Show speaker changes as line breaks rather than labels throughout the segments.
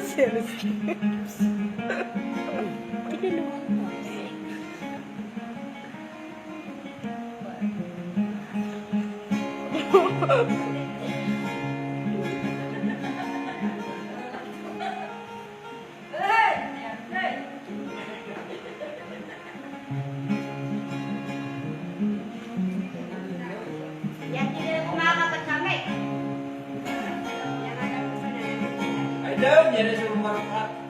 Seriously.
Ayo, jadi suruh makan.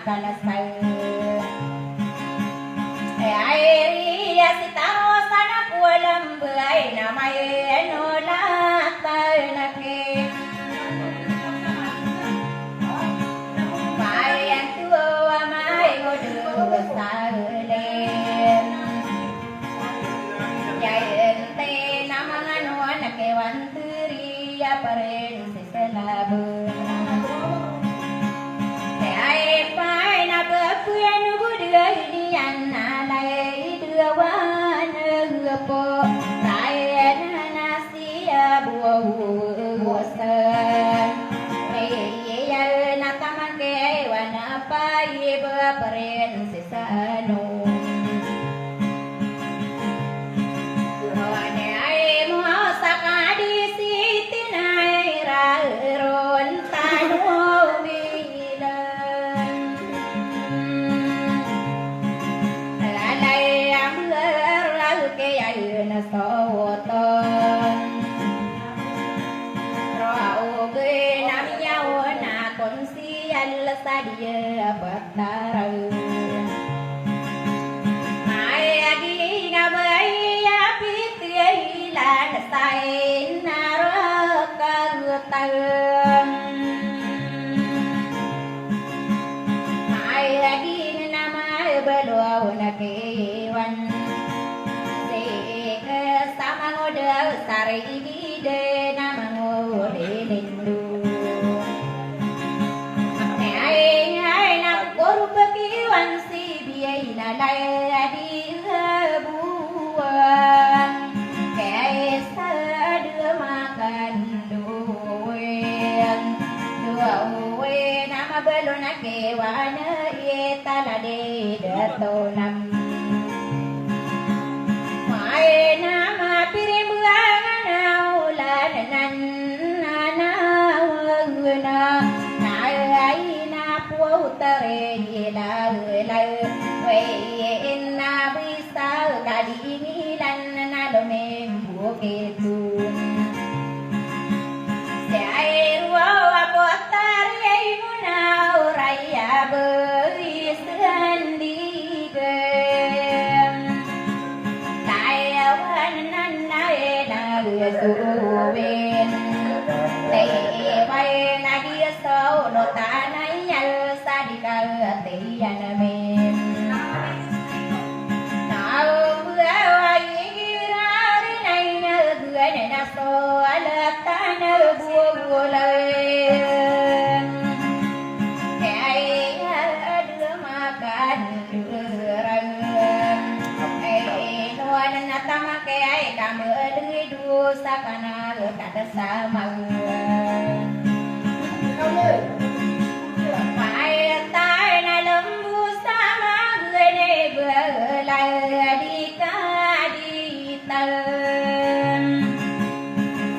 makan sayur. Ai si tao sana kualam buai namai nolak tanake. Mai yang tua mai ngodu salen. Jayen te namangan wana kewan teri ya paren seselabun. Te ai pai na berkuan budaya dian nalai dua wana po. Tai nasi buah sen. Ya na taman ke wana pai berperen sesano. Sadia batara mai agi ngabai ya piti lan sai naraka tan mai agi nama belua na kewan se ke sama ngode sari de nama ngode lindu. Pakiwan si biyay na lay buwan kaysa dumakan duwen duwen na mabalo na kewan itala de datonam may na mapirimbuan na ulan nanawag na tare la la we na bisa kali ni lan na lo me buke tu sai ro apo tare muna raya beris andi ke tai wan nan na na su wen te vai na dia so lo ta nai tiyan mem tao bữa ai ra này nơ người này na so ala ta nơ bua lời cái đưa mà can đưa răng ai loan na ta ma cái cảm ơn đua sa kana cả sa ma phải tai na lâm bu sa ma người này vừa lại đi ca đi tơ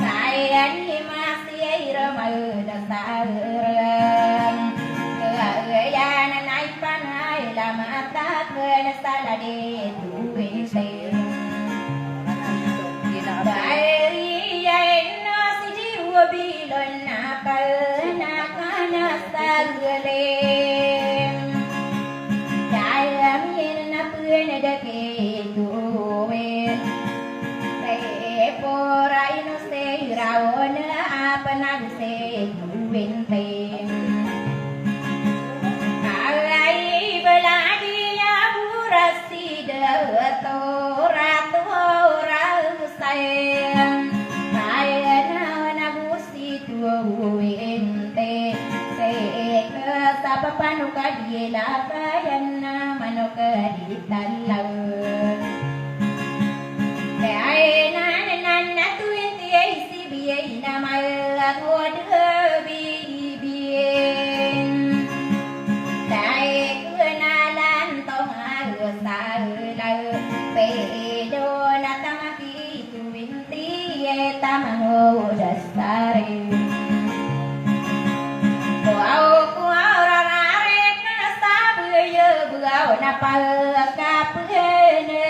sai anh ma si ra mà đã xa người ya na nai pa nai làm ta người na sa la đi tu vi se đại ai nó si ji wo bi lon na pa na kana sa le de que tu ves te por ahí no sé raona apna se tu vente ai bela dia burasi de tora sai ai na busi tu vente se sa papanu ka diela kayana manoka di dalam ai na tu inti ai si bi na ma ngod bi bien dai ku na lan tong a sa la pe do na tamaki tu inti e tamango dasare na pa ka pene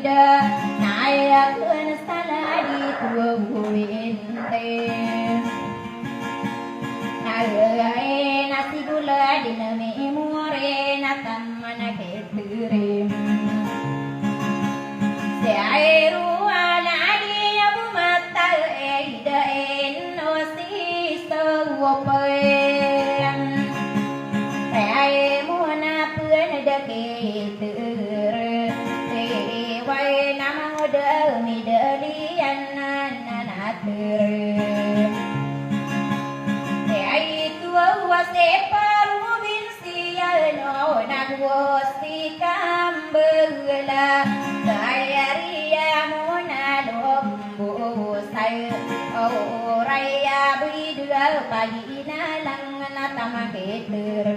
da nai kun saladi tu buinte ai nasi gula di na mi more na tamana ke turim se airu ala dia bumata ida en no si so pen ai mona puen de ke tur te wai nam de mi de lian na na tur se paru vinsia no nagwosi kambela dayaria mona lombo sai oraya bidua pagina langana tamaketer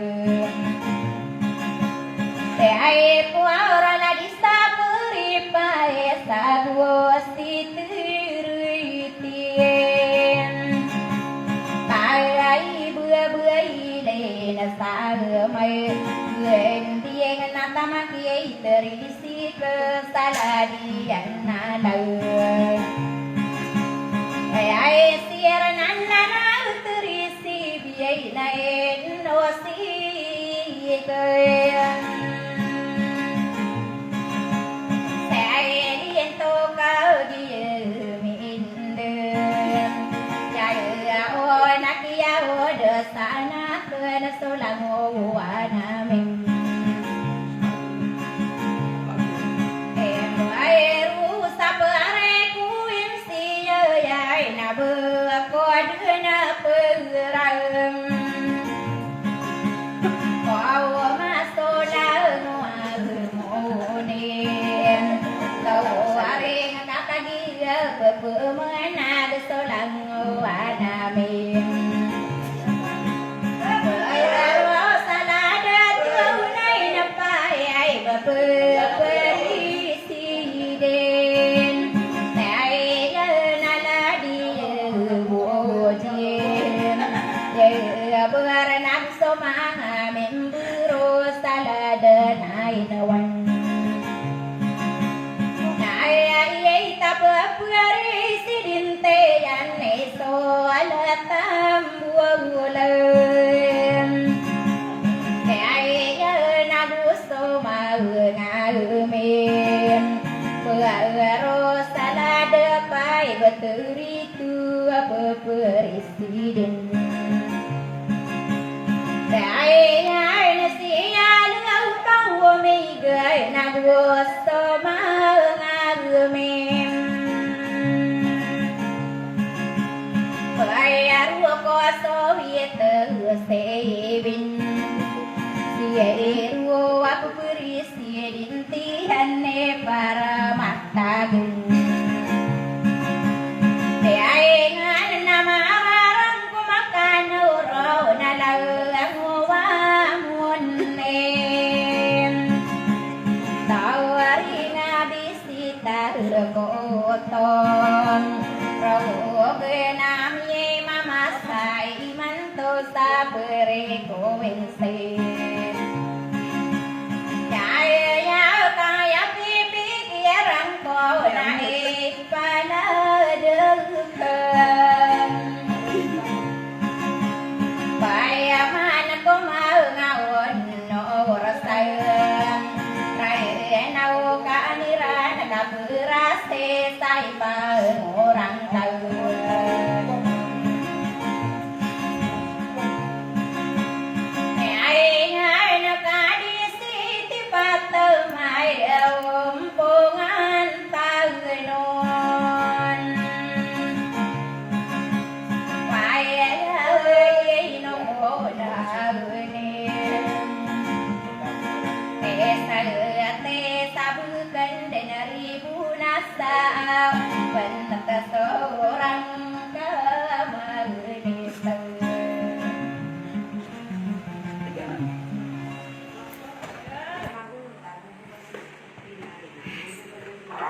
te ai puara la disapuri pae sagwosi turuitien ai bữa lên xa mây người điên na tam kia teri si cơ sa la đi ăn na lời ai sierra na na teri si bia này no si cơ sai điên to cao đi min đơn ôi na kia ôi đỡ sa na cười na số là ngô na mình em ai ru sa bờ re cu im si ai na bờ co đưa na bờ ra có ma số la ngô ngô ni đâu are na ta gi bờ bờ mới na đỡ số là ngô na mình Beteritu apa presiden Dai ai na sia lu kau mi gai na gusto ma ngagmem Pai aru ko soviet se